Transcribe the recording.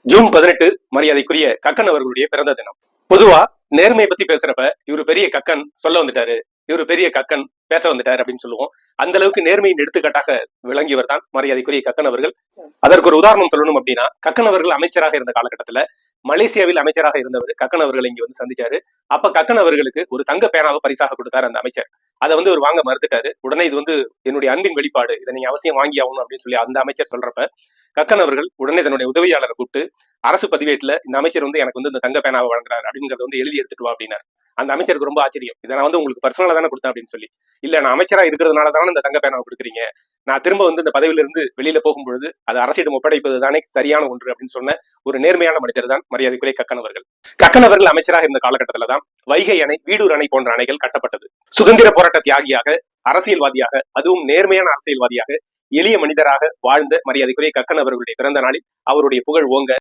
June 18 மரியாதைக்குரிய கக்கன் அவர்களுடைய பிறந்த தினம். பொதுவா நேர்மையை பத்தி பேசுறப்ப இவரு பெரிய கக்கன் சொல்ல வந்துட்டாரு, இவரு பெரிய கக்கன் பேச வந்துட்டாரு அப்படின்னு சொல்லுவோம். அந்த அளவுக்கு நேர்மையின் எடுத்துக்காட்டாக விளங்கியவர் தான் மரியாதைக்குரிய கக்கன் அவர்கள். அதற்கு ஒரு உதாரணம் சொல்லணும் அப்படின்னா, கக்கன் அவர்கள் அமைச்சராக இருந்த காலகட்டத்துல மலேசியாவில் அமைச்சராக இருந்தவர் கக்கன் அவர்கள் இங்க வந்து சந்திச்சாரு. அப்ப கக்கன் அவர்களுக்கு ஒரு தங்க பேனாவை பரிசாக கொடுத்தாரு அந்த அமைச்சர். அதை வந்து ஒரு வாங்க மறுத்துட்டாரு. உடனே இது வந்து என்னுடைய அன்பின் வெளிப்பாடு, இதை நீங்க அவசியம் வாங்கி ஆகணும் அப்படின்னு சொல்லி அந்த அமைச்சர் சொல்றப்ப கக்கன் அவர்கள் உடனே தன்னுடைய உதவியாளரை கூப்பிட்டு அரசு பதிவேட்டுல இந்த அமைச்சர் வந்து எனக்கு வந்து இந்த தங்க பேனாவை வழங்குறாரு அப்படிங்கறத வந்து எழுதி எடுத்துட்டு வா அப்படின்னாரு. அந்த அமைச்சருக்கு ரொம்ப ஆச்சரியம். இதை நான் வந்து உங்களுக்கு பர்சனலா தானே கொடுத்தேன் அப்படின்னு சொல்லி. இல்ல, நான் அமைச்சரா இருக்கிறதுனால தானே இந்த தங்க பேனாவை கொடுக்குறீங்க, நான் திரும்ப வந்து இந்த பதவியில இருந்து வெளியில போகும்பொழுது அது அரசிடம் ஒப்படைப்பது தானே சரியான ஒன்று அப்படின்னு சொன்ன ஒரு நேர்மையான மனிதர் தான் மரியாதைக்குரிய கக்கன் அவர்கள். கக்கன் அவர்கள் அமைச்சராக இருந்த காலகட்டத்துல தான் வைகை அணை, வீடூர் அணை போன்ற அணைகள் கட்டப்பட்டது. சுதந்திர போராட்ட தியாகியாக, அரசியல்வாதியாக, அதுவும் நேர்மையான அரசியல்வாதியாக, எளிய மனிதராக வாழ்ந்த மரியாதைக்குரிய கக்கன் அவர்களுடைய பிறந்த நாளில் அவருடைய புகழ் ஓங்க